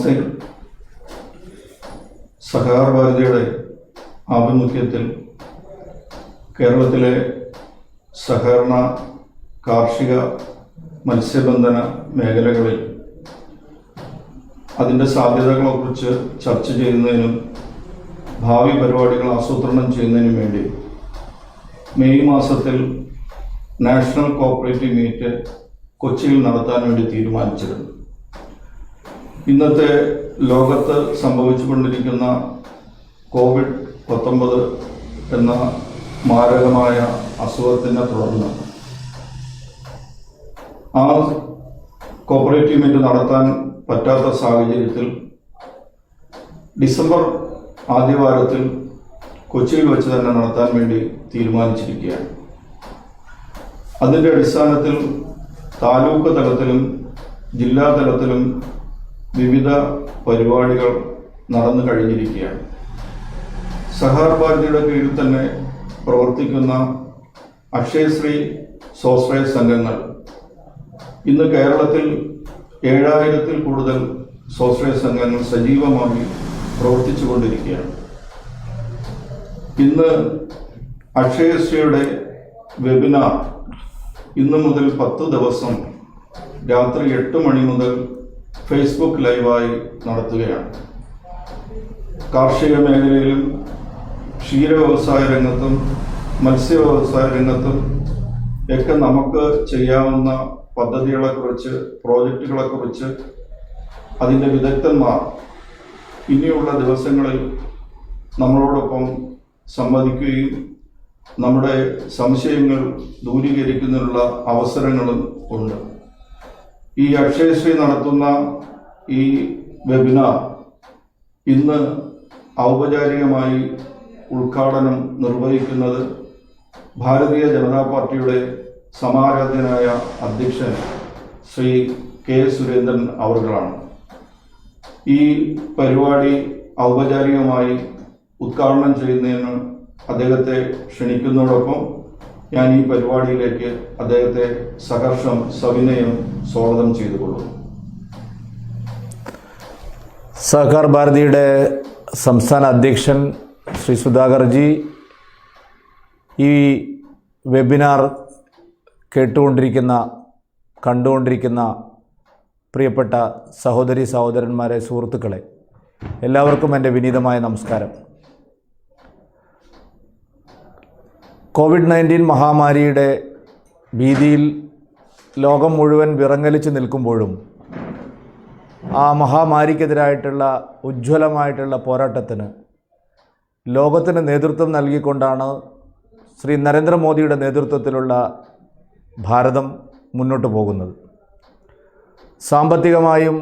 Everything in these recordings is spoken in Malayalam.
നമസ്തേ. സഹകാർ ഭാരതിയുടെ ആഭിമുഖ്യത്തിൽ കേരളത്തിലെ സഹകരണ, കാർഷിക, മത്സ്യബന്ധന മേഖലകളിൽ അതിൻ്റെ സാധ്യതകളെക്കുറിച്ച് ചർച്ച ചെയ്യുന്നതിനും ഭാവി പരിപാടികൾ ആസൂത്രണം ചെയ്യുന്നതിനും വേണ്ടി മെയ് മാസത്തിൽ നാഷണൽ കോഓപ്പറേറ്റീവ് മീറ്റ് കൊച്ചിയിൽ നടത്താൻ വേണ്ടി തീരുമാനിച്ചിരുന്നു. ഇന്നത്തെ ലോകത്ത് സംഭവിച്ചുകൊണ്ടിരിക്കുന്ന COVID-19 എന്ന മാരകമായ അസുഖത്തിനെ തുടർന്ന് ആ കോഓപ്പറേറ്റീവ് മീറ്റ് നടത്താൻ പറ്റാത്ത സാഹചര്യത്തിൽ ഡിസംബർ ആദ്യവാരത്തിൽ കൊച്ചിയിൽ വെച്ച് തന്നെ നടത്താൻ വേണ്ടി തീരുമാനിച്ചിരിക്കുകയാണ്. അതിൻ്റെ അടിസ്ഥാനത്തിൽ താലൂക്ക് തലത്തിലും ജില്ലാ തലത്തിലും വിവിധ പരിപാടികൾ നടന്നു കഴിഞ്ഞിരിക്കുകയാണ്. സഹകാർ ഭാരതിയുടെ കീഴിൽ തന്നെ പ്രവർത്തിക്കുന്ന അക്ഷയശ്രീ സ്വാശ്രയ സംഘങ്ങൾ ഇന്ന് കേരളത്തിൽ 7000-ൽ കൂടുതൽ സ്വാശ്രയ സംഘങ്ങൾ സജീവമായി പ്രവർത്തിച്ചുകൊണ്ടിരിക്കുകയാണ്. ഇന്ന് അക്ഷയശ്രീയുടെ വെബിനാർ ഇന്ന് മുതൽ 10 ദിവസം രാത്രി 8 മണി മുതൽ ഫേസ്ബുക്ക് ലൈവായി നടത്തുകയാണ്. കാർഷിക മേഖലയിലും ക്ഷീര വ്യവസായ രംഗത്തും മത്സ്യ വ്യവസായ രംഗത്തും ഒക്കെ നമുക്ക് ചെയ്യാവുന്ന പദ്ധതികളെക്കുറിച്ച്, പ്രോജക്റ്റുകളെക്കുറിച്ച് അതിൻ്റെ വിദഗ്ധന്മാർ ഇനിയുള്ള ദിവസങ്ങളിൽ നമ്മളോടൊപ്പം സംവദിക്കുകയും നമ്മുടെ സംശയങ്ങൾ ദൂരീകരിക്കുന്നതിനുള്ള അവസരങ്ങളും ഉണ്ട്. ഈ അക്ഷയശ്രീ നടത്തുന്ന ഈ വെബിനാർ ഇന്ന് ഔപചാരികമായി ഉദ്ഘാടനം നിർവഹിക്കുന്നത് ഭാരതീയ ജനതാ പാർട്ടിയുടെ സമാരാധ്യനായ അധ്യക്ഷൻ ശ്രീ കെ സുരേന്ദ്രൻ അവർകളാണ്. ഈ പരിപാടി ഔപചാരികമായി ഉദ്ഘാടനം ചെയ്യുന്നതിന് അദ്ദേഹത്തെ ക്ഷണിക്കുന്നതോടൊപ്പം ഞാൻ ഈ പരിപാടിയിലേക്ക് അദ്ദേഹത്തെ സഹർഷം സവിനയം സ്വാഗതം ചെയ്തുകൊള്ളുന്നു. സഹകാർ ഭാരതിയുടെ സംസ്ഥാന അധ്യക്ഷൻ ശ്രീ സുധാകർജി, ഈ വെബിനാർ കേട്ടുകൊണ്ടിരിക്കുന്ന, കണ്ടുകൊണ്ടിരിക്കുന്ന പ്രിയപ്പെട്ട സഹോദരി സഹോദരന്മാരെ, സുഹൃത്തുക്കളെ, എല്ലാവർക്കും എൻ്റെ വിനീതമായ നമസ്കാരം. COVID-19 മഹാമാരിയുടെ ഭീതിയിൽ ലോകം മുഴുവൻ വിറങ്ങലിച്ച് നിൽക്കുമ്പോഴും ആ മഹാമാരിക്കെതിരായിട്ടുള്ള ഉജ്ജ്വലമായിട്ടുള്ള പോരാട്ടത്തിന് ലോകത്തിന് നേതൃത്വം നൽകിക്കൊണ്ടാണ് ശ്രീ നരേന്ദ്രമോദിയുടെ നേതൃത്വത്തിലുള്ള ഭാരതം മുന്നോട്ട് പോകുന്നത്. സാമ്പത്തികമായും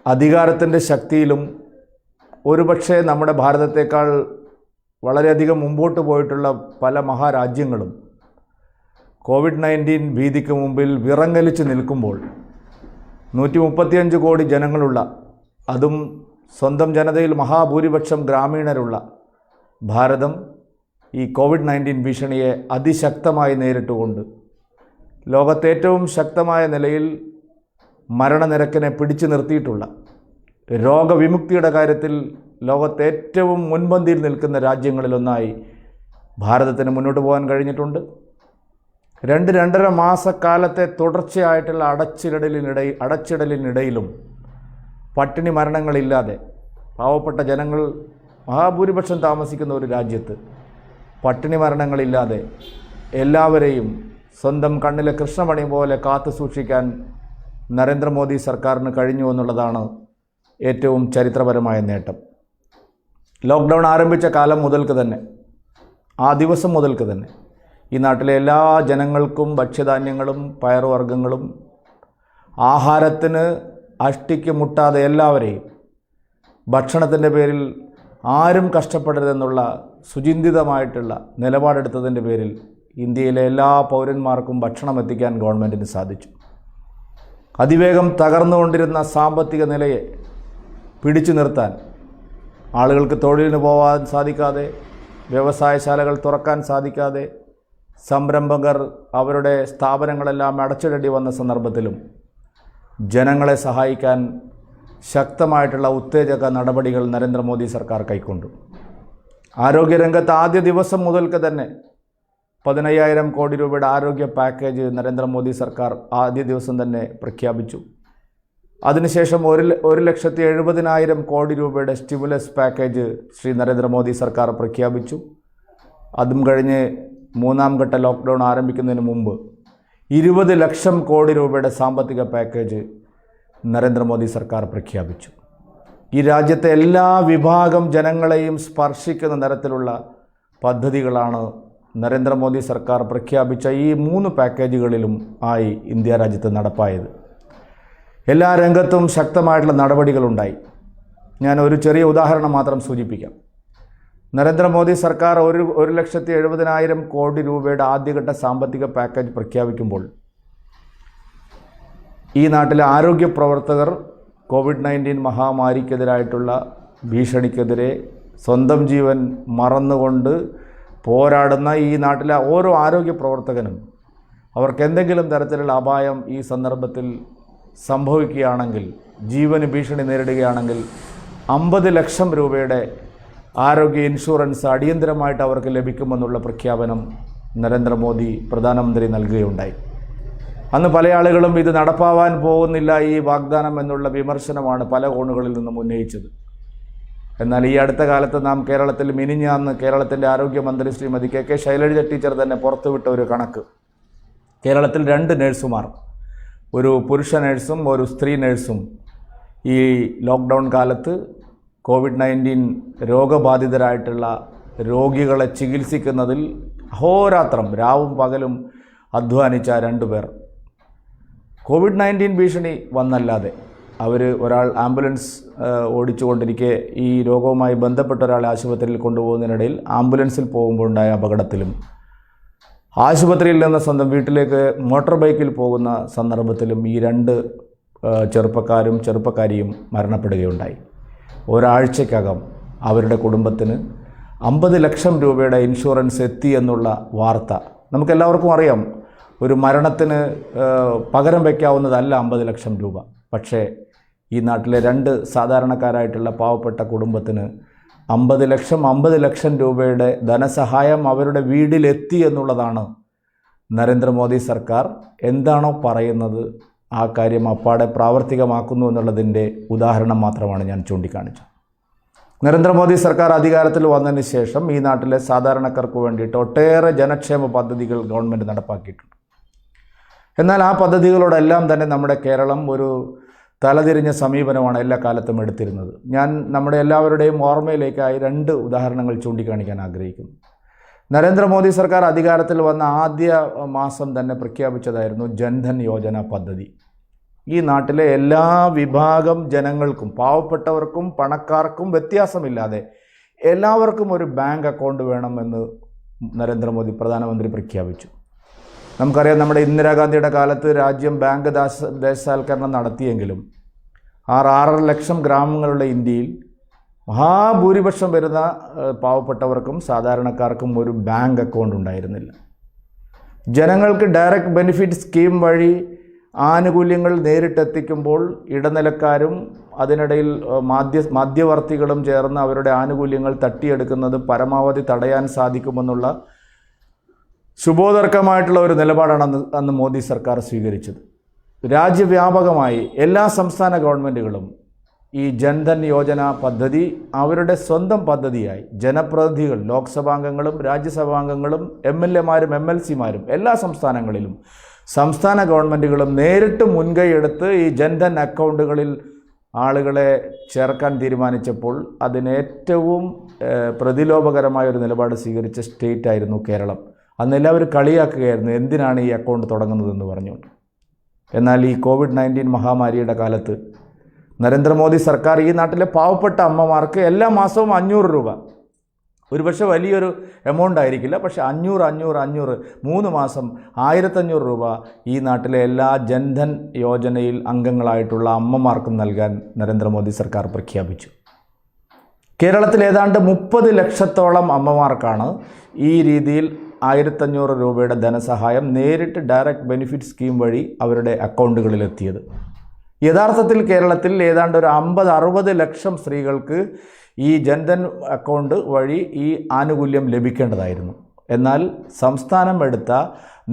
അധികാരത്തിൻ്റെ ശക്തിയിലും ഒരുപക്ഷെ നമ്മുടെ ഭാരതത്തേക്കാൾ വളരെയധികം മുമ്പോട്ട് പോയിട്ടുള്ള പല മഹാരാജ്യങ്ങളും COVID-19 ഭീതിക്ക് മുമ്പിൽ വിറങ്ങലിച്ച് നിൽക്കുമ്പോൾ 135 കോടി ജനങ്ങളുള്ള, അതും സ്വന്തം ജനതയിൽ മഹാഭൂരിപക്ഷം ഗ്രാമീണരുള്ള ഭാരതം ഈ COVID-19 ഭീഷണിയെ അതിശക്തമായി നേരിട്ടുകൊണ്ട് ലോകത്തെ ഏറ്റവും ശക്തമായ നിലയിൽ മരണനിരക്കിനെ പിടിച്ചു നിർത്തിയിട്ടുള്ള, രോഗവിമുക്തിയുടെ കാര്യത്തിൽ ലോകത്തെ ഏറ്റവും മുൻപന്തിയിൽ നിൽക്കുന്ന രാജ്യങ്ങളിലൊന്നായി ഭാരതത്തിന് മുന്നോട്ട് പോകാൻ കഴിഞ്ഞിട്ടുണ്ട്. 2-2.5 മാസക്കാലത്തെ തുടർച്ചയായിട്ടുള്ള അടച്ചിടലിനിടയിലും പട്ടിണി മരണങ്ങളില്ലാതെ പാവപ്പെട്ട ജനങ്ങൾ മഹാഭൂരിപക്ഷം താമസിക്കുന്ന ഒരു രാജ്യത്ത് പട്ടിണി മരണങ്ങളില്ലാതെ എല്ലാവരെയും സ്വന്തം കണ്ണിലെ കൃഷ്ണമണി പോലെ കാത്തു സൂക്ഷിക്കാൻ നരേന്ദ്രമോദി സർക്കാരിന് കഴിഞ്ഞു എന്നുള്ളതാണ് ഏറ്റവും ചരിത്രപരമായ നേട്ടം. ലോക്ക്ഡൗൺ ആരംഭിച്ച കാലം മുതൽക്ക് തന്നെ, ആ ദിവസം മുതൽക്ക് തന്നെ ഈ നാട്ടിലെ എല്ലാ ജനങ്ങൾക്കും ഭക്ഷ്യധാന്യങ്ങളും പയറുവർഗ്ഗങ്ങളും ആഹാരത്തിന് അഷ്ടിക്ക് മുട്ടാതെ എല്ലാവരെയും ഭക്ഷണത്തിൻ്റെ പേരിൽ ആരും കഷ്ടപ്പെടരുതെന്നുള്ള സുചിന്തിതമായിട്ടുള്ള നിലപാടെടുത്തതിൻ്റെ പേരിൽ ഇന്ത്യയിലെ എല്ലാ പൗരന്മാർക്കും ഭക്ഷണം എത്തിക്കാൻ ഗവൺമെൻറ്റിന് സാധിച്ചു. അതിവേഗം തകർന്നുകൊണ്ടിരുന്ന സാമ്പത്തിക നിലയെ പിടിച്ചു നിർത്താൻ, ആളുകൾക്ക് തൊഴിലിന് പോകാൻ സാധിക്കാതെ, വ്യവസായശാലകൾ തുറക്കാൻ സാധിക്കാതെ, സംരംഭകർ അവരുടെ സ്ഥാപനങ്ങളെല്ലാം അടച്ചിടേണ്ടി വന്ന സന്ദർഭത്തിലും ജനങ്ങളെ സഹായിക്കാൻ ശക്തമായിട്ടുള്ള ഉത്തേജക നടപടികൾ നരേന്ദ്രമോദി സർക്കാർ കൈക്കൊണ്ടു. ആരോഗ്യരംഗത്ത് ആദ്യ ദിവസം മുതൽക്ക് തന്നെ 15,000 കോടി രൂപയുടെ ആരോഗ്യ പാക്കേജ് നരേന്ദ്രമോദി സർക്കാർ ആദ്യ ദിവസം തന്നെ പ്രഖ്യാപിച്ചു. അതിനുശേഷം 1,70,000 കോടി രൂപയുടെ സ്റ്റിമുലസ് പാക്കേജ് ശ്രീ നരേന്ദ്രമോദി സർക്കാർ പ്രഖ്യാപിച്ചു. അതും കഴിഞ്ഞ് മൂന്നാം ഘട്ട ലോക്ക്ഡൗൺ ആരംഭിക്കുന്നതിന് മുമ്പ് 20 ലക്ഷം കോടി രൂപയുടെ സാമ്പത്തിക പാക്കേജ് നരേന്ദ്രമോദി സർക്കാർ പ്രഖ്യാപിച്ചു. ഈ രാജ്യത്തെ എല്ലാ വിഭാഗം ജനങ്ങളെയും സ്പർശിക്കുന്ന തരത്തിലുള്ള പദ്ധതികളാണ് നരേന്ദ്രമോദി സർക്കാർ പ്രഖ്യാപിച്ച ഈ 3 പാക്കേജുകളിലും ആയി ഇന്ത്യ രാജ്യത്ത് നടപ്പായത്. എല്ലാ രംഗത്തും ശക്തമായിട്ടുള്ള നടപടികളുണ്ടായി. ഞാൻ ഒരു ചെറിയ ഉദാഹരണം മാത്രം സൂചിപ്പിക്കാം. നരേന്ദ്രമോദി സർക്കാർ 1,70,000 കോടി രൂപയുടെ ആദ്യഘട്ട സാമ്പത്തിക പാക്കേജ് പ്രഖ്യാപിക്കുമ്പോൾ ഈ നാട്ടിലെ ആരോഗ്യ പ്രവർത്തകർ COVID-19 മഹാമാരിക്കെതിരായിട്ടുള്ള ഭീഷണിക്കെതിരെ സ്വന്തം ജീവൻ മറന്നുകൊണ്ട് പോരാടുന്ന ഈ നാട്ടിലെ ഓരോ ആരോഗ്യ പ്രവർത്തകനും അവർക്ക് എന്തെങ്കിലും തരത്തിലുള്ള അപായം ഈ സന്ദർഭത്തിൽ സംഭവിക്കുകയാണെങ്കിൽ, ജീവന് ഭീഷണി നേരിടുകയാണെങ്കിൽ 50 ലക്ഷം രൂപയുടെ ആരോഗ്യ ഇൻഷുറൻസ് അടിയന്തരമായിട്ട് അവർക്ക് ലഭിക്കുമെന്നുള്ള പ്രഖ്യാപനം നരേന്ദ്രമോദി പ്രധാനമന്ത്രി നൽകുകയുണ്ടായി. അന്ന് പല ആളുകളും ഇത് നടപ്പാവാൻ പോകുന്നില്ല ഈ വാഗ്ദാനം എന്നുള്ള വിമർശനമാണ് പല കോണുകളിൽ നിന്നും ഉന്നയിച്ചത്. എന്നാൽ ഈ അടുത്ത കാലത്ത് നാം കേരളത്തിൽ മിനിഞ്ഞാന്ന് കേരളത്തിൻ്റെ ആരോഗ്യമന്ത്രി ശ്രീമതി കെ ശൈലജ ടീച്ചർ തന്നെ പുറത്തുവിട്ട ഒരു കണക്ക്, കേരളത്തിൽ 2 നഴ്സുമാർ, ഒരു പുരുഷ നഴ്സും ഒരു സ്ത്രീ നഴ്സും ഈ ലോക്ക്ഡൗൺ കാലത്ത് COVID-19 രോഗബാധിതരായിട്ടുള്ള രോഗികളെ ചികിത്സിക്കുന്നതിൽ അഹോരാത്രം രാവും പകലും അധ്വാനിച്ച 2 പേർ COVID-19 ഭീഷണി വന്നല്ലാതെ ഒരാൾ ആംബുലൻസ് ഓടിച്ചുകൊണ്ടിരിക്കെ ഈ രോഗവുമായി ബന്ധപ്പെട്ട ഒരാളെ ആശുപത്രിയിൽ കൊണ്ടുപോകുന്നതിനിടയിൽ ആംബുലൻസിൽ പോകുമ്പോൾ ഉണ്ടായ അപകടത്തിലും, ആശുപത്രിയിൽ നിന്ന് സ്വന്തം വീട്ടിലേക്ക് മോട്ടോർ ബൈക്കിൽ പോകുന്ന സന്ദർഭത്തിലും ഈ 2 ചെറുപ്പക്കാരിയും മരണപ്പെടുകയുണ്ടായി. ഒരാഴ്ചക്കകം അവരുടെ കുടുംബത്തിന് 50 ലക്ഷം രൂപയുടെ ഇൻഷുറൻസ് എത്തി എന്നുള്ള വാർത്ത നമുക്കെല്ലാവർക്കും അറിയാം. ഒരു മരണത്തിന് പകരം വയ്ക്കാവുന്നതല്ല 50 ലക്ഷം രൂപ. പക്ഷേ ഈ നാട്ടിലെ 2 സാധാരണക്കാരായിട്ടുള്ള പാവപ്പെട്ട കുടുംബത്തിന് 50 ലക്ഷം രൂപയുടെ ധനസഹായം അവരുടെ വീട്ടിലെത്തി എന്നുള്ളതാണ് നരേന്ദ്രമോദി സർക്കാർ എന്താണോ പറയുന്നത് ആ കാര്യം അപ്പാടെ പ്രാവർത്തികമാക്കുന്നു എന്നുള്ളതിൻ്റെ ഉദാഹരണം മാത്രമാണ് ഞാൻ ചൂണ്ടിക്കാണിച്ചത്. നരേന്ദ്രമോദി സർക്കാർ അധികാരത്തിൽ വന്നതിന് ശേഷം ഈ നാട്ടിലെ സാധാരണക്കാർക്ക് വേണ്ടിയിട്ട് ഒട്ടേറെ ജനക്ഷേമ പദ്ധതികൾ ഗവൺമെൻറ് നടപ്പാക്കിയിട്ടുണ്ട്. എന്നാൽ ആ പദ്ധതികളോടെല്ലാം തന്നെ നമ്മുടെ കേരളം ഒരു തലതിരിഞ്ഞ സമീപനമാണ് എല്ലാ കാലത്തും എടുത്തിരുന്നത്. ഞാൻ നമ്മുടെ എല്ലാവരുടെയും ഓർമ്മയിലേക്കായി 2 ഉദാഹരണങ്ങൾ ചൂണ്ടിക്കാണിക്കാൻ ആഗ്രഹിക്കുന്നു. നരേന്ദ്രമോദി സർക്കാർ അധികാരത്തിൽ വന്ന ആദ്യ മാസം തന്നെ പ്രഖ്യാപിച്ചതായിരുന്നു ജൻധൻ യോജന പദ്ധതി. ഈ നാട്ടിലെ എല്ലാ വിഭാഗം ജനങ്ങൾക്കും, പാവപ്പെട്ടവർക്കും പണക്കാർക്കും വ്യത്യാസമില്ലാതെ എല്ലാവർക്കും ഒരു ബാങ്ക് അക്കൗണ്ട് വേണമെന്ന് നരേന്ദ്രമോദി പ്രധാനമന്ത്രി പ്രഖ്യാപിച്ചു. നമുക്കറിയാം, നമ്മുടെ ഇന്ദിരാഗാന്ധിയുടെ കാലത്ത് രാജ്യം ബാങ്ക് ദേശസാൽക്കരണം നടത്തിയെങ്കിലും 6.5 ലക്ഷം ഗ്രാമങ്ങളുടെ ഇന്ത്യയിൽ മഹാഭൂരിപക്ഷം വരുന്ന പാവപ്പെട്ടവർക്കും സാധാരണക്കാർക്കും ഒരു ബാങ്ക് അക്കൗണ്ട് ഉണ്ടായിരുന്നില്ല. ജനങ്ങൾക്ക് ഡയറക്റ്റ് ബെനിഫിറ്റ് സ്കീം വഴി ആനുകൂല്യങ്ങൾ നേരിട്ടെത്തിക്കുമ്പോൾ ഇടനിലക്കാരും അതിനിടയിൽ മധ്യവർത്തികളും ചേർന്ന് അവരുടെ ആനുകൂല്യങ്ങൾ തട്ടിയെടുക്കുന്നത് പരമാവധി തടയാൻ സാധിക്കുമെന്നുള്ള ശുഭോദർക്കമായിട്ടുള്ള ഒരു നിലപാടാണ് അന്ന് മോദി സർക്കാർ സ്വീകരിച്ചത്. രാജ്യവ്യാപകമായി എല്ലാ സംസ്ഥാന ഗവൺമെൻറ്റുകളും ഈ ജൻധൻ യോജന പദ്ധതി അവരുടെ സ്വന്തം പദ്ധതിയായി ജനപ്രതിനിധികൾ, ലോക്സഭാംഗങ്ങളും രാജ്യസഭാംഗങ്ങളും MLAമാരും MLCമാരും എല്ലാ സംസ്ഥാനങ്ങളിലും സംസ്ഥാന ഗവൺമെൻറ്റുകളും നേരിട്ട് മുൻകൈയെടുത്ത് ഈ ജൻധൻ അക്കൗണ്ടുകളിൽ ആളുകളെ ചേർക്കാൻ തീരുമാനിച്ചപ്പോൾ അതിനേറ്റവും പ്രതിലോഭകരമായ ഒരു നിലപാട് സ്വീകരിച്ച സ്റ്റേറ്റ് ആയിരുന്നു കേരളം. അന്ന് എല്ലാവരും കളിയാക്കുകയായിരുന്നു, എന്തിനാണ് ഈ അക്കൗണ്ട് തുടങ്ങുന്നതെന്ന് പറഞ്ഞുകൊണ്ട്. എന്നാൽ ഈ COVID-19 മഹാമാരിയുടെ കാലത്ത് നരേന്ദ്രമോദി സർക്കാർ ഈ നാട്ടിലെ പാവപ്പെട്ട അമ്മമാർക്ക് എല്ലാ മാസവും 500 രൂപ, ഒരുപക്ഷെ വലിയൊരു എമൗണ്ട് ആയിരിക്കില്ല, പക്ഷേ 500 3 മാസം 1500 രൂപ ഈ നാട്ടിലെ എല്ലാ ജൻധൻ യോജനയിൽ അംഗങ്ങളായിട്ടുള്ള അമ്മമാർക്കും നൽകാൻ നരേന്ദ്രമോദി സർക്കാർ പ്രഖ്യാപിച്ചു. കേരളത്തിൽ ഏതാണ്ട് 30 ലക്ഷത്തോളം അമ്മമാർക്കാണ് ഈ രീതിയിൽ 1500 രൂപയുടെ ധനസഹായം നേരിട്ട് ഡയറക്റ്റ് ബെനിഫിറ്റ് സ്കീം വഴി അവരുടെ അക്കൗണ്ടുകളിലെത്തിയത്. യഥാർത്ഥത്തിൽ കേരളത്തിൽ ഏതാണ്ട് ഒരു 50-60 ലക്ഷം സ്ത്രീകൾക്ക് ഈ ജൻധൻ അക്കൗണ്ട് വഴി ഈ ആനുകൂല്യം ലഭിക്കേണ്ടതായിരുന്നു. എന്നാൽ സംസ്ഥാനം എടുത്ത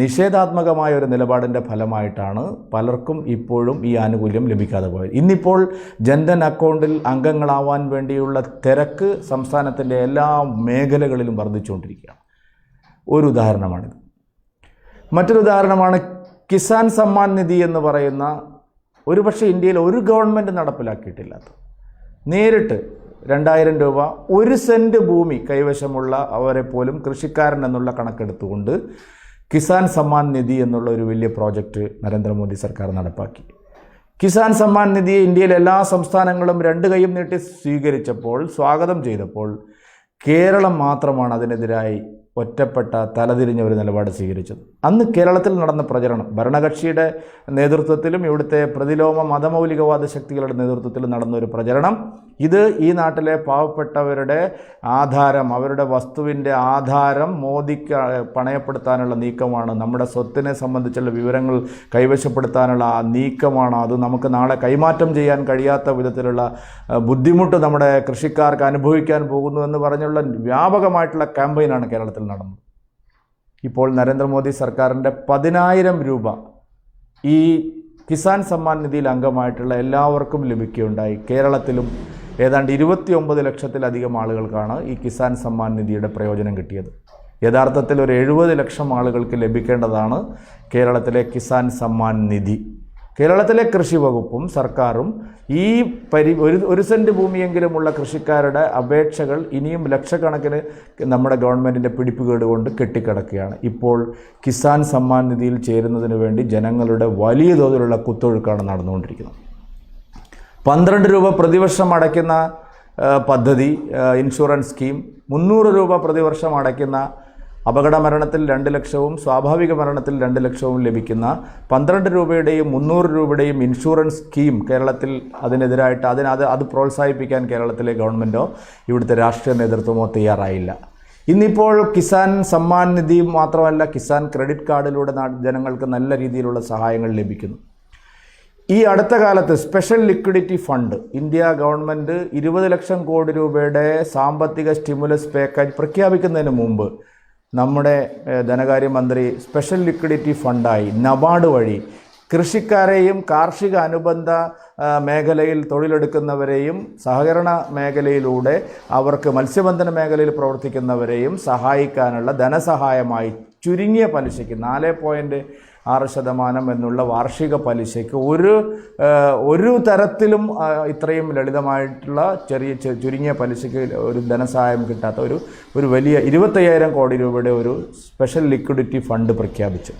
നിഷേധാത്മകമായ ഒരു നിലപാടിൻ്റെ ഫലമായിട്ടാണ് പലർക്കും ഇപ്പോഴും ഈ ആനുകൂല്യം ലഭിക്കാതെ പോയത്. ഇന്നിപ്പോൾ ജൻധൻ അക്കൗണ്ടിൽ അംഗങ്ങളാവാൻ വേണ്ടിയുള്ള തിരക്ക് സംസ്ഥാനത്തിൻ്റെ എല്ലാ മേഖലകളിലും വർദ്ധിച്ചുകൊണ്ടിരിക്കുകയാണ്. ഒരു ഉദാഹരണമാണിത്. മറ്റൊരു ഉദാഹരണമാണ് കിസാൻ സമ്മാൻ നിധി എന്ന് പറയുന്ന, ഒരുപക്ഷെ ഇന്ത്യയിൽ ഒരു ഗവൺമെൻറ് നടപ്പിലാക്കിയിട്ടില്ലാത്ത, നേരിട്ട് 2000 രൂപ 1 സെൻറ്റ് ഭൂമി കൈവശമുള്ള അവരെ പോലും കൃഷിക്കാരൻ എന്നുള്ള കണക്കെടുത്തുകൊണ്ട് കിസാൻ സമ്മാൻ നിധി എന്നുള്ള ഒരു വലിയ പ്രോജക്റ്റ് നരേന്ദ്രമോദി സർക്കാർ നടപ്പാക്കി. കിസാൻ സമ്മാൻ നിധിയെ ഇന്ത്യയിലെ എല്ലാ സംസ്ഥാനങ്ങളും 2 കൈയും നീട്ടി സ്വീകരിച്ചപ്പോൾ, സ്വാഗതം ചെയ്തപ്പോൾ, കേരളം മാത്രമാണ് അതിനെതിരായി ഒറ്റപ്പെട്ട തലതിരിഞ്ഞ ഒരു നിലപാട് സ്വീകരിച്ചത്. അന്ന് കേരളത്തിൽ നടന്ന പ്രചരണം ഭരണകക്ഷിയുടെ നേതൃത്വത്തിലും ഇവിടുത്തെ പ്രതിലോമ മതമൗലികവാദ ശക്തികളുടെ നേതൃത്വത്തിലും നടന്ന ഒരു പ്രചരണം, ഇത് ഈ നാട്ടിലെ പാവപ്പെട്ടവരുടെ ആധാരം, അവരുടെ വസ്തുവിൻ്റെ ആധാരം മോദിക്ക് പണയപ്പെടുത്താനുള്ള നീക്കമാണ്, നമ്മുടെ സ്വത്തിനെ സംബന്ധിച്ചുള്ള വിവരങ്ങൾ കൈവശപ്പെടുത്താനുള്ള ആ നീക്കമാണ്, അത് നമുക്ക് നാളെ കൈമാറ്റം ചെയ്യാൻ കഴിയാത്ത വിധത്തിലുള്ള ബുദ്ധിമുട്ട് നമ്മുടെ കൃഷിക്കാർക്ക് അനുഭവിക്കാൻ പോകുന്നു എന്ന് പറഞ്ഞുള്ള വ്യാപകമായിട്ടുള്ള ക്യാമ്പയിനാണ് കേരളത്തിൽ നടന്നത്. ഇപ്പോൾ നരേന്ദ്രമോദി സർക്കാരിൻ്റെ 10,000 രൂപ ഈ കിസാൻ സമ്മാൻ നിധിയിൽ അംഗമായിട്ടുള്ള എല്ലാവർക്കും ലഭിക്കുകയുണ്ടായി. കേരളത്തിലും ഏതാണ്ട് 29 ലക്ഷത്തിലധികം ആളുകൾക്കാണ് ഈ കിസാൻ സമ്മാൻ നിധിയുടെ പ്രയോജനം കിട്ടിയത്. യഥാർത്ഥത്തിൽ ഒരു 70 ലക്ഷം ആളുകൾക്ക് ലഭിക്കേണ്ടതാണ് കേരളത്തിലെ കിസാൻ സമ്മാൻ നിധി. കേരളത്തിലെ കൃഷി വകുപ്പും സർക്കാരും ഈ ഒരു സെൻറ്റ് ഭൂമിയെങ്കിലുമുള്ള കൃഷിക്കാരുടെ അപേക്ഷകൾ ഇനിയും ലക്ഷക്കണക്കിന് നമ്മുടെ ഗവൺമെൻറ്റിൻ്റെ പിടിപ്പുകേട് കൊണ്ട് കെട്ടിക്കിടക്കുകയാണ്. ഇപ്പോൾ കിസാൻ സമ്മാൻ നിധിയിൽ ചേരുന്നതിന് വേണ്ടി ജനങ്ങളുടെ വലിയ തോതിലുള്ള കുത്തൊഴുക്കാണ് നടന്നുകൊണ്ടിരിക്കുന്നത്. 12 രൂപ പ്രതിവർഷം അടയ്ക്കുന്ന പദ്ധതി, ഇൻഷുറൻസ് സ്കീം, 300 രൂപ പ്രതിവർഷം അടയ്ക്കുന്ന അപകട മരണത്തിൽ 2 ലക്ഷവും സ്വാഭാവിക മരണത്തിൽ 2 ലക്ഷവും ലഭിക്കുന്ന 12 രൂപയുടെയും 300 രൂപയുടെയും ഇൻഷുറൻസ് സ്കീം കേരളത്തിൽ അതിനെതിരായിട്ട് അത് പ്രോത്സാഹിപ്പിക്കാൻ കേരളത്തിലെ ഗവൺമെൻറ്റോ ഇവിടുത്തെ രാഷ്ട്രീയ നേതൃത്വമോ തയ്യാറായില്ല. ഇന്നിപ്പോൾ കിസാൻ സമ്മാൻ നിധി മാത്രമല്ല, കിസാൻ ക്രെഡിറ്റ് കാർഡിലൂടെ ജനങ്ങൾക്ക് നല്ല രീതിയിലുള്ള സഹായങ്ങൾ ലഭിക്കുന്നു. ഈ അടുത്ത കാലത്ത് special liquidity fund India government 20 lakh crore രൂപയുടെ സാമ്പത്തിക സ്റ്റിമുലസ് പാക്കേജ് പ്രഖ്യാപിക്കുന്നതിന് മുമ്പ് നമ്മുടെ ധനകാര്യമന്ത്രി സ്പെഷ്യൽ ലിക്വിഡിറ്റി ഫണ്ടായി നബാർഡ് വഴി കൃഷിക്കാരെയും കാർഷിക അനുബന്ധ മേഖലയിൽ തൊഴിലെടുക്കുന്നവരെയും സഹകരണ മേഖലയിലൂടെ അവർക്ക് മത്സ്യബന്ധന മേഖലയിൽ പ്രവർത്തിക്കുന്നവരെയും സഹായിക്കാനുള്ള ധനസഹായമായി ചുരുങ്ങിയ പലിശയ്ക്ക് 4.6% എന്നുള്ള വാർഷിക പലിശയ്ക്ക് ഒരു തരത്തിലും ഇത്രയും ലളിതമായിട്ടുള്ള ചുരുങ്ങിയ പലിശയ്ക്ക് ഒരു ധനസഹായം കിട്ടാത്ത ഒരു വലിയ 25,000 കോടി രൂപയുടെ ഒരു സ്പെഷ്യൽ ലിക്വിഡിറ്റി ഫണ്ട് പ്രഖ്യാപിച്ചു.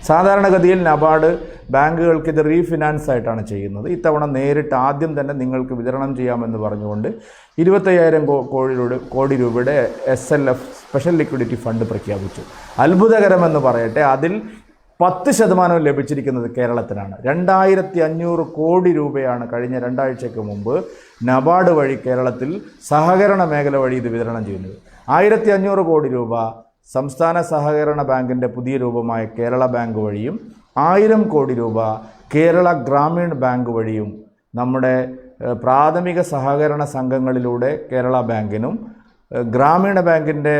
സാധാരണഗതിയിൽ നബാർഡ് ബാങ്കുകൾക്ക് ഇത് റീഫിനാൻസ് ആയിട്ടാണ് ചെയ്യുന്നത്. ഇത്തവണ നേരിട്ട് ആദ്യം തന്നെ നിങ്ങൾക്ക് വിതരണം ചെയ്യാമെന്ന് പറഞ്ഞുകൊണ്ട് 25,000 കോടി രൂപയുടെ SLF സ്പെഷ്യൽ ലിക്വിഡിറ്റി ഫണ്ട് പ്രഖ്യാപിച്ചു. അത്ഭുതകരമെന്ന് പറയട്ടെ, അതിൽ 10% ലഭിച്ചിരിക്കുന്നത് കേരളത്തിനാണ്. 2,500 കോടി രൂപയാണ് കഴിഞ്ഞ 2 ആഴ്ചയ്ക്ക് മുമ്പ് നബാർഡ് വഴി കേരളത്തിൽ സഹകരണ മേഖല വഴി ഇത് വിതരണം ചെയ്യുന്നത്. 1,500 കോടി രൂപ സംസ്ഥാന സഹകരണ ബാങ്കിൻ്റെ പുതിയ രൂപമായ കേരള ബാങ്ക് വഴിയും 1,000 കോടി രൂപ കേരള ഗ്രാമീൺ ബാങ്ക് വഴിയും നമ്മുടെ പ്രാഥമിക സഹകരണ സംഘങ്ങളിലൂടെ കേരള ബാങ്കിനും ഗ്രാമീണ ബാങ്കിൻ്റെ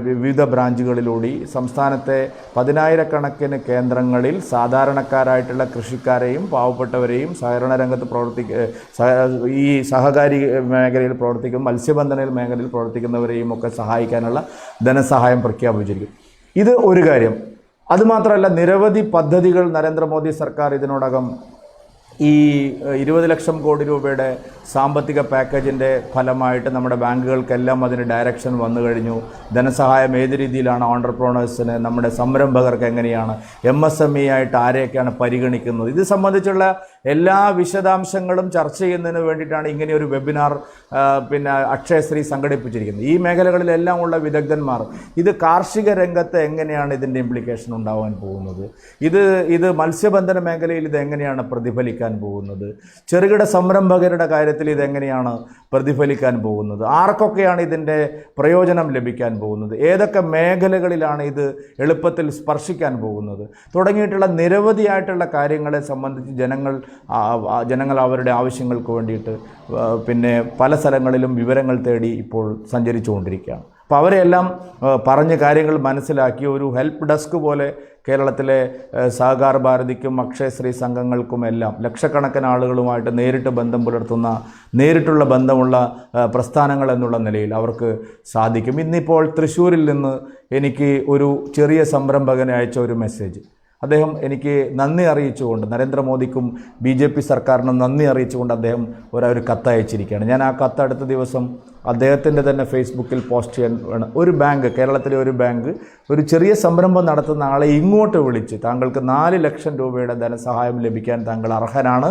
വിവിധ ബ്രാഞ്ചുകളിലൂടെ സംസ്ഥാനത്തെ 10,000-കണക്കിന് കേന്ദ്രങ്ങളിൽ സാധാരണക്കാരായിട്ടുള്ള കൃഷിക്കാരെയും പാവപ്പെട്ടവരെയും സഹകരണ രംഗത്ത് ഈ സഹകാരി മേഖലയിൽ പ്രവർത്തിക്കുന്ന മത്സ്യബന്ധന മേഖലയിൽ പ്രവർത്തിക്കുന്നവരെയും ഒക്കെ സഹായിക്കാനുള്ള ധനസഹായം പ്രഖ്യാപിച്ചിരിക്കും. ഇത് ഒരു കാര്യം. അതുമാത്രമല്ല, നിരവധി പദ്ധതികൾ നരേന്ദ്രമോദി സർക്കാർ ഇതിനോടകം ഈ 20 ലക്ഷം കോടി രൂപയുടെ സാമ്പത്തിക പാക്കേജിൻ്റെ ഫലമായിട്ട് നമ്മുടെ ബാങ്കുകൾക്കെല്ലാം അതിന് ഡയറക്ഷൻ വന്നു കഴിഞ്ഞു. ധനസഹായം ഏത് രീതിയിലാണ് ഓൺടർപ്രണേഴ്സിന്, നമ്മുടെ സംരംഭകർക്ക് എങ്ങനെയാണ്, MSME ആയിട്ട് ആരെയൊക്കെയാണ് പരിഗണിക്കുന്നത്, ഇത് സംബന്ധിച്ചുള്ള എല്ലാ വിശദാംശങ്ങളും ചർച്ച ചെയ്യുന്നതിന് വേണ്ടിയിട്ടാണ് ഇങ്ങനെ ഒരു വെബിനാർ അക്ഷയശ്രീ സംഘടിപ്പിച്ചിരിക്കുന്നത്. ഈ മേഖലകളിലെല്ലാം ഉള്ള വിദഗ്ധന്മാർ ഇത് കാർഷിക രംഗത്ത് എങ്ങനെയാണ് ഇതിൻ്റെ ഇംപ്ലിക്കേഷൻ ഉണ്ടാവാൻ പോകുന്നത്, ഇത് മത്സ്യബന്ധന മേഖലയിൽ ഇത് എങ്ങനെയാണ് പ്രതിഫലിക്കാൻ പോകുന്നത്, ചെറുകിട സംരംഭകരുടെ കാര്യത്തിൽ ഇതെങ്ങനെയാണ് പ്രതിഫലിക്കാൻ പോകുന്നത്? ആർക്കൊക്കെയാണ് ഇതിൻ്റെ പ്രയോജനം ലഭിക്കാൻ പോകുന്നത്? ഏതൊക്കെ മേഖലകളിലാണ് ഇത് എളുപ്പത്തിൽ സ്പർശിക്കാൻ പോകുന്നത്? തുടങ്ങിയിട്ടുള്ള നിരവധിയായിട്ടുള്ള കാര്യങ്ങളെ സംബന്ധിച്ച് ജനങ്ങൾ അവരുടെ ആവശ്യങ്ങൾക്ക് വേണ്ടിയിട്ട് പിന്നെ പല സ്ഥലങ്ങളിലും വിവരങ്ങൾ തേടി ഇപ്പോൾ സഞ്ചരിച്ചു കൊണ്ടിരിക്കുകയാണ്. അപ്പോൾ അവരെല്ലാം പറഞ്ഞ കാര്യങ്ങൾ മനസ്സിലാക്കി ഒരു ഹെൽപ്പ് ഡെസ്ക് പോലെ കേരളത്തിലെ സഹകാർ ഭാരതിക്കും അക്ഷയശ്രീ സംഘങ്ങൾക്കുമെല്ലാം ലക്ഷക്കണക്കിന് ആളുകളുമായിട്ട് നേരിട്ട് ബന്ധം പുലർത്തുന്ന നേരിട്ടുള്ള ബന്ധമുള്ള പ്രസ്ഥാനങ്ങൾ എന്നുള്ള നിലയിൽ അവർക്ക് സാധിക്കും. ഇന്നിപ്പോൾ തൃശ്ശൂരിൽ നിന്ന് എനിക്ക് ഒരു ചെറിയ സംരംഭകനെ അയച്ച ഒരു മെസ്സേജ്, അദ്ദേഹം എനിക്ക് നന്ദി അറിയിച്ചുകൊണ്ട്, നരേന്ദ്രമോദിക്കും BJP സർക്കാരിനും നന്ദി അറിയിച്ചുകൊണ്ട് അദ്ദേഹം ഒരു കത്ത് അയച്ചിരിക്കുകയാണ്. ഞാൻ ആ കത്ത് അടുത്ത ദിവസം അദ്ദേഹത്തിൻ്റെ തന്നെ ഫേസ്ബുക്കിൽ പോസ്റ്റ് ചെയ്യാൻ വേണം. ഒരു ബാങ്ക്, കേരളത്തിലെ ഒരു ബാങ്ക് ഒരു ചെറിയ സംരംഭം നടത്തുന്ന ആളെ ഇങ്ങോട്ട് വിളിച്ച് താങ്കൾക്ക് 4 ലക്ഷം രൂപയുടെ ധനസഹായം ലഭിക്കാൻ താങ്കൾ അർഹനാണ്,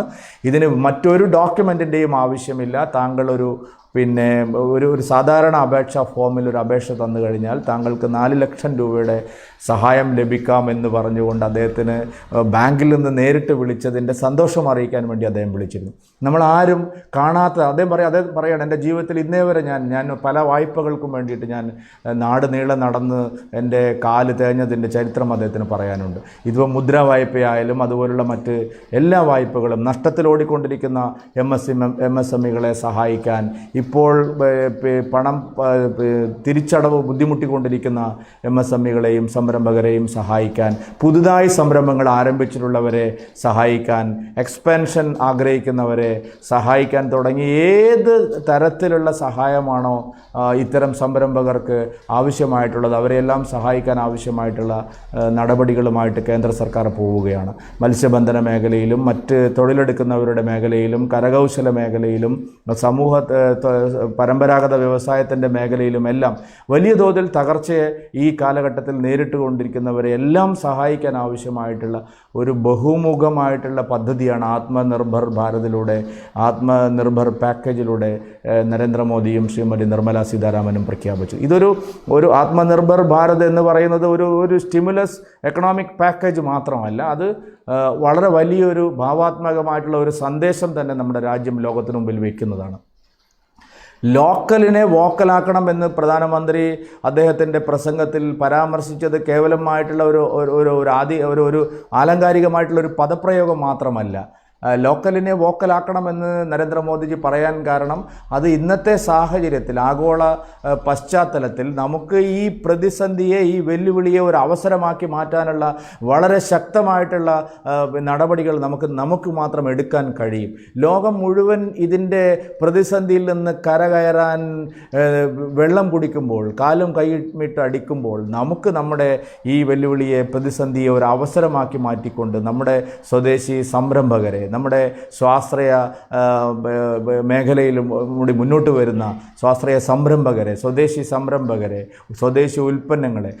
ഇതിന് മറ്റൊരു ഡോക്യുമെൻറ്റിൻ്റെയും ആവശ്യമില്ല, താങ്കൾ ഒരു സാധാരണ അപേക്ഷാ ഫോമിൽ ഒരു അപേക്ഷ തന്നു കഴിഞ്ഞാൽ താങ്കൾക്ക് 4 ലക്ഷം രൂപയുടെ സഹായം ലഭിക്കാമെന്ന് പറഞ്ഞുകൊണ്ട് അദ്ദേഹത്തിന് ബാങ്കിൽ നിന്ന് നേരിട്ട് വിളിച്ചതിൻ്റെ സന്തോഷം അറിയിക്കാൻ വേണ്ടി അദ്ദേഹം വിളിച്ചിരുന്നു. നമ്മളാരും കാണാത്ത അദ്ദേഹം പറയാണ്, എൻ്റെ ജീവിതത്തിൽ ഇന്നേ വരെ ഞാൻ പല വായ്പകൾക്കും വേണ്ടിയിട്ട് ഞാൻ നാട് നീളെ നടന്ന് എൻ്റെ കാല് തേഞ്ഞതിൻ്റെ ചരിത്രം അദ്ദേഹത്തിന് പറയാനുണ്ട്. ഇതിപ്പോൾ മുദ്രാ വായ്പയായാലും അതുപോലുള്ള മറ്റ് എല്ലാ വായ്പകളും നഷ്ടത്തിലോടിക്കൊണ്ടിരിക്കുന്ന MSMEകളെ സഹായിക്കാൻ, ഇപ്പോൾ പണം തിരിച്ചടവ് ബുദ്ധിമുട്ടിക്കൊണ്ടിരിക്കുന്ന MSMEകളെയും സംരംഭകരെയും സഹായിക്കാൻ, പുതുതായി സംരംഭങ്ങൾ ആരംഭിച്ചിട്ടുള്ളവരെ സഹായിക്കാൻ, എക്സ്പാൻഷൻ ആഗ്രഹിക്കുന്നവരെ സഹായിക്കാൻ തുടങ്ങി ഏത് തരത്തിലുള്ള സഹായമാണോ ഇത്തരം സംരംഭകർക്ക് ആവശ്യമായിട്ടുള്ളത് അവരെല്ലാം സഹായിക്കാൻ ആവശ്യമായിട്ടുള്ള നടപടികളുമായിട്ട് കേന്ദ്ര സർക്കാർ പോവുകയാണ്. മത്സ്യബന്ധന മേഖലയിലും മറ്റ് തൊഴിലെടുക്കുന്നവരുടെ മേഖലയിലും കരകൗശല മേഖലയിലും പരമ്പരാഗത വ്യവസായത്തിൻ്റെ മേഖലയിലുമെല്ലാം വലിയ തോതിൽ തകർച്ചയെ ഈ കാലഘട്ടത്തിൽ നേരിട്ട് കൊണ്ടിരിക്കുന്നവരെ എല്ലാം സഹായിക്കാൻ ആവശ്യമായിട്ടുള്ള ഒരു ബഹുമുഖമായിട്ടുള്ള പദ്ധതിയാണ് ആത്മനിർഭർ ഭാരതിലൂടെ, ആത്മനിർഭർ പാക്കേജിലൂടെ നരേന്ദ്രമോദിയും ശ്രീമതി നിർമ്മല സീതാരാമനും പ്രഖ്യാപിച്ചു. ഒരു ആത്മനിർഭർ ഭാരത് എന്ന് പറയുന്നത് ഒരു സ്റ്റിമുലസ് എക്കണോമിക് പാക്കേജ് മാത്രമല്ല, അത് വളരെ വലിയൊരു ഭാവാത്മകമായിട്ടുള്ള ഒരു സന്ദേശം തന്നെ നമ്മുടെ രാജ്യം ലോകത്തിനു മുമ്പിൽ വയ്ക്കുന്നതാണ്. ലോക്കലിനെ വോക്കലാക്കണമെന്ന് പ്രധാനമന്ത്രി അദ്ദേഹത്തിൻ്റെ പ്രസംഗത്തിൽ പരാമർശിച്ചത് കേവലമായിട്ടുള്ള ഒരു ആലങ്കാരികമായിട്ടുള്ള ഒരു പദപ്രയോഗം മാത്രമല്ല. ലോക്കലിനെ വോക്കലാക്കണമെന്ന് നരേന്ദ്രമോദിജി പറയാൻ കാരണം അത് ഇന്നത്തെ സാഹചര്യത്തിൽ ആഗോള പശ്ചാത്തലത്തിൽ നമുക്ക് ഈ പ്രതിസന്ധിയെ, ഈ വെല്ലുവിളിയെ ഒരു അവസരമാക്കി മാറ്റാനുള്ള വളരെ ശക്തമായിട്ടുള്ള നടപടികൾ നമുക്ക് മാത്രം എടുക്കാൻ കഴിയും. ലോകം മുഴുവൻ ഇതിൻ്റെ പ്രതിസന്ധിയിൽ നിന്ന് കരകയറാൻ വെള്ളം കുടിക്കുമ്പോൾ, കാലും കൈമിട്ട് അടിക്കുമ്പോൾ, നമുക്ക് നമ്മുടെ ഈ വെല്ലുവിളിയെ, പ്രതിസന്ധിയെ ഒരു അവസരമാക്കി മാറ്റിക്കൊണ്ട് നമ്മുടെ സ്വദേശി സംരംഭകരെ, നമ്മുടെ സ്വാശ്രയ മേഖലയിലും കൂടി മുന്നോട്ട് വരുന്ന സ്വാശ്രയ സംരംഭകരെ, സ്വദേശി സംരംഭകരെ, സ്വദേശി ഉൽപ്പന്നങ്ങളെ,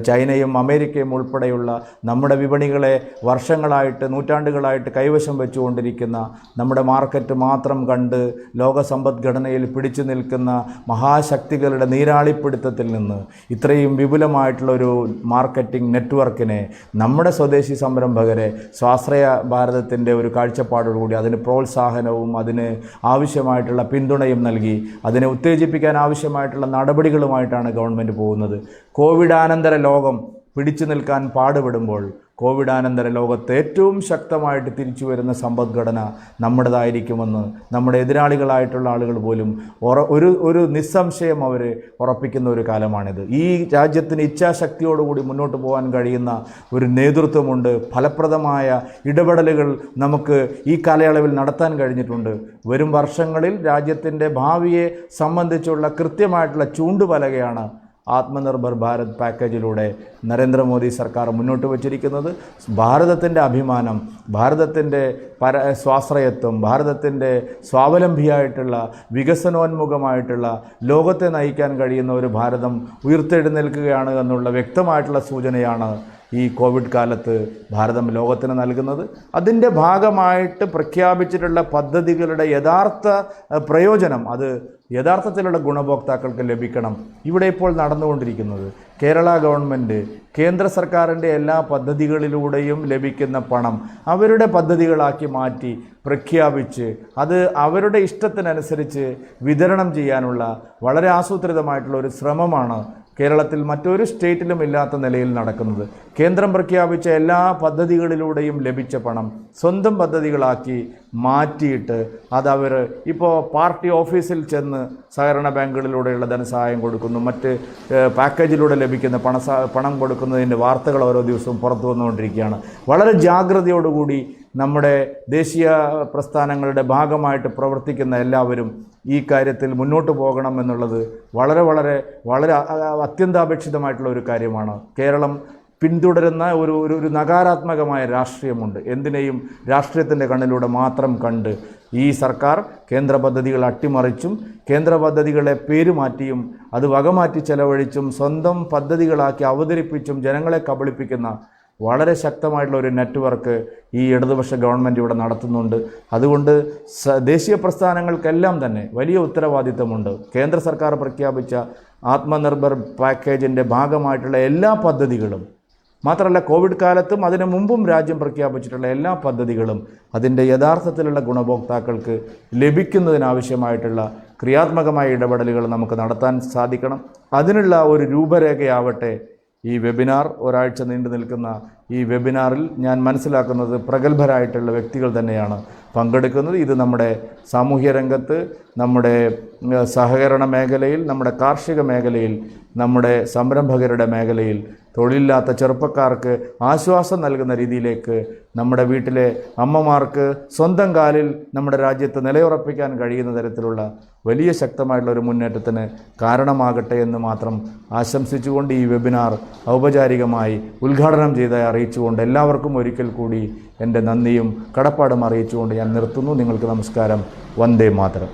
ചൈനയും അമേരിക്കയും ഉൾപ്പെടെയുള്ള നമ്മുടെ വിപണികളെ വർഷങ്ങളായിട്ട്, നൂറ്റാണ്ടുകളായിട്ട് കൈവശം വെച്ചുകൊണ്ടിരിക്കുന്ന, നമ്മുടെ മാർക്കറ്റ് മാത്രം കണ്ട് ലോക സമ്പദ്ഘടനയിൽ പിടിച്ചു നിൽക്കുന്ന മഹാശക്തികളുടെ നീരാളിപ്പിടുത്തത്തിൽ നിന്ന് ഇത്രയും വിപുലമായിട്ടുള്ളൊരു മാർക്കറ്റിംഗ് നെറ്റ്വർക്കിനെ, നമ്മുടെ സ്വദേശി സംരംഭകരെ സ്വാശ്രയ ഭാരതത്തിൻ്റെ ഒരു കാഴ്ചപ്പാടോടുകൂടി അതിന് പ്രോത്സാഹനവും അതിന് ആവശ്യമായിട്ടുള്ള പിന്തുണയും നൽകി അതിനെ ഉത്തേജിപ്പിക്കാൻ ആവശ്യമായിട്ടുള്ള നടപടികളുമായിട്ടാണ് ഗവൺമെൻറ് പോകുന്നത്. കോവിഡാനന്തര ലോകം പിടിച്ചു നിൽക്കാൻ പാടുപെടുമ്പോൾ കോവിഡാനന്തര ലോകത്ത് ഏറ്റവും ശക്തമായിട്ട് തിരിച്ചു വരുന്ന സമ്പദ്ഘടന നമ്മുടേതായിരിക്കുമെന്ന് നമ്മുടെ എതിരാളികളായിട്ടുള്ള ആളുകൾ പോലും ഒരു നിസ്സംശയം അവർ ഉറപ്പിക്കുന്ന ഒരു കാലമാണിത്. ഈ രാജ്യത്തിന് ഇച്ഛാശക്തിയോടുകൂടി മുന്നോട്ട് പോകാൻ കഴിയുന്ന ഒരു നേതൃത്വമുണ്ട്. ഫലപ്രദമായ ഇടപെടലുകൾ നമുക്ക് ഈ കാലയളവിൽ നടത്താൻ കഴിഞ്ഞിട്ടുണ്ട്. വരും വർഷങ്ങളിൽ രാജ്യത്തിൻ്റെ ഭാവിയെ സംബന്ധിച്ചുള്ള കൃത്യമായിട്ടുള്ള ചൂണ്ടുപലകയാണ് ആത്മനിർഭർ ഭാരത് പാക്കേജിലൂടെ നരേന്ദ്രമോദി സർക്കാർ മുന്നോട്ട് വച്ചിരിക്കുന്നത്. ഭാരതത്തിൻ്റെ അഭിമാനം, ഭാരതത്തിൻ്റെ സ്വാശ്രയത്വം, ഭാരതത്തിൻ്റെ സ്വാവലംബിയായിട്ടുള്ള വികസനോന്മുഖമായിട്ടുള്ള ലോകത്തെ നയിക്കാൻ കഴിയുന്ന ഒരു ഭാരതം ഉയർത്തെഴുന്നേൽക്കുകയാണ് എന്നുള്ള വ്യക്തമായിട്ടുള്ള സൂചനയാണ് ഈ കോവിഡ് കാലത്ത് ഭാരതം ലോകത്തിന് നൽകുന്നത്. അതിൻ്റെ ഭാഗമായിട്ട് പ്രഖ്യാപിച്ചിട്ടുള്ള പദ്ധതികളുടെ യഥാർത്ഥ പ്രയോജനം അത് യഥാർത്ഥത്തിലുള്ള ഗുണഭോക്താക്കൾക്ക് ലഭിക്കണം. ഇവിടെ ഇപ്പോൾ നടന്നുകൊണ്ടിരിക്കുന്നത് കേരള ഗവൺമെൻറ് കേന്ദ്ര സർക്കാരിൻ്റെ എല്ലാ പദ്ധതികളിലൂടെയും ലഭിക്കുന്ന പണം അവരുടെ പദ്ധതികളാക്കി മാറ്റി പ്രഖ്യാപിച്ച് അത് അവരുടെ ഇഷ്ടത്തിനനുസരിച്ച് വിതരണം ചെയ്യാനുള്ള വളരെ ആസൂത്രിതമായിട്ടുള്ള ഒരു ശ്രമമാണ് കേരളത്തിൽ മറ്റൊരു സ്റ്റേറ്റിലും ഇല്ലാത്ത നിലയിൽ നടക്കുന്നത്. കേന്ദ്രം പ്രഖ്യാപിച്ച എല്ലാ പദ്ധതികളിലൂടെയും ലഭിച്ച പണം സ്വന്തം പദ്ധതികളാക്കി മാറ്റിയിട്ട് അതവർ ഇപ്പോൾ പാർട്ടി ഓഫീസിൽ ചെന്ന് സഹകരണ ബാങ്കുകളിലൂടെയുള്ള ധനസഹായം കൊടുക്കുന്നു, മറ്റ് പാക്കേജിലൂടെ ലഭിക്കുന്ന പണം കൊടുക്കുന്നതിൻ്റെ വാർത്തകൾ ഓരോ ദിവസവും പുറത്തു വന്നുകൊണ്ടിരിക്കുകയാണ്. വളരെ ജാഗ്രതയോടുകൂടി നമ്മുടെ ദേശീയ പ്രസ്ഥാനങ്ങളുടെ ഭാഗമായിട്ട് പ്രവർത്തിക്കുന്ന എല്ലാവരും ഈ കാര്യത്തിൽ മുന്നോട്ട് പോകണം എന്നുള്ളത് വളരെ വളരെ വളരെ അത്യന്താപേക്ഷിതമായിട്ടുള്ള ഒരു കാര്യമാണ്. കേരളം പിന്തുടരുന്ന ഒരു നകാരാത്മകമായ രാഷ്ട്രീയമുണ്ട്. എന്തിനേയും രാഷ്ട്രീയത്തിൻ്റെ കണ്ണിലൂടെ മാത്രം കണ്ട് ഈ സർക്കാർ കേന്ദ്ര പദ്ധതികൾ അട്ടിമറിച്ചും കേന്ദ്ര പദ്ധതികളെ പേരുമാറ്റിയും അത് വകമാറ്റി ചെലവഴിച്ചും സ്വന്തം പദ്ധതികളാക്കി അവതരിപ്പിച്ചും ജനങ്ങളെ കബളിപ്പിക്കുന്ന വളരെ ശക്തമായിട്ടുള്ള ഒരു നെറ്റ്വർക്ക് ഈ ഇടതുപക്ഷ ഗവൺമെൻറ് ഇവിടെ നടത്തുന്നുണ്ട്. അതുകൊണ്ട് ദേശീയ പ്രസ്ഥാനങ്ങൾക്കെല്ലാം തന്നെ വലിയ ഉത്തരവാദിത്തമുണ്ട്. കേന്ദ്ര സർക്കാർ പ്രഖ്യാപിച്ച ആത്മനിർഭർ പാക്കേജിൻ്റെ ഭാഗമായിട്ടുള്ള എല്ലാ പദ്ധതികളും, മാത്രമല്ല കോവിഡ് കാലത്തും അതിനു മുമ്പും രാജ്യം പ്രഖ്യാപിച്ചിട്ടുള്ള എല്ലാ പദ്ധതികളും അതിൻ്റെ യഥാർത്ഥത്തിലുള്ള ഗുണഭോക്താക്കൾക്ക് ലഭിക്കുന്നതിനാവശ്യമായിട്ടുള്ള ക്രിയാത്മകമായ ഇടപെടലുകൾ നമുക്ക് നടത്താൻ സാധിക്കണം. അതിനുള്ള ഒരു രൂപരേഖയാവട്ടെ ഈ വെബിനാർ. ഒരാഴ്ച നീണ്ടു നിൽക്കുന്ന ഈ വെബിനാറിൽ ഞാൻ മനസ്സിലാക്കുന്നത് പ്രഗത്ഭരായിട്ടുള്ള വ്യക്തികൾ തന്നെയാണ് പങ്കെടുക്കുന്നത്. ഇത് നമ്മുടെ സാമൂഹ്യ രംഗത്ത്, നമ്മുടെ സഹകരണ മേഖലയിൽ, നമ്മുടെ കാർഷിക മേഖലയിൽ, നമ്മുടെ സംരംഭകരുടെ മേഖലയിൽ, തൊഴിലില്ലാത്ത ചെറുപ്പക്കാർക്ക് ആശ്വാസം നൽകുന്ന രീതിയിലേക്ക് നമ്മുടെ വീട്ടിലെ അമ്മമാർക്ക് സ്വന്തം കാലിൽ നമ്മുടെ രാജ്യത്ത് നിലയുറപ്പിക്കാൻ കഴിയുന്ന തരത്തിലുള്ള വലിയ ശക്തമായിട്ടുള്ള ഒരു മുന്നേറ്റത്തിന് കാരണമാകട്ടെ എന്ന് മാത്രം ആശംസിച്ചുകൊണ്ട് ഈ വെബിനാർ ഔപചാരികമായി ഉദ്ഘാടനം ചെയ്തതായി അറിയിച്ചുകൊണ്ട് എല്ലാവർക്കും ഒരിക്കൽ കൂടി എൻ്റെ നന്ദിയും കടപ്പാടും അറിയിച്ചുകൊണ്ട് ഞാൻ നിർത്തുന്നു. നിങ്ങൾക്ക് നമസ്കാരം. വന്ദേ മാതരം.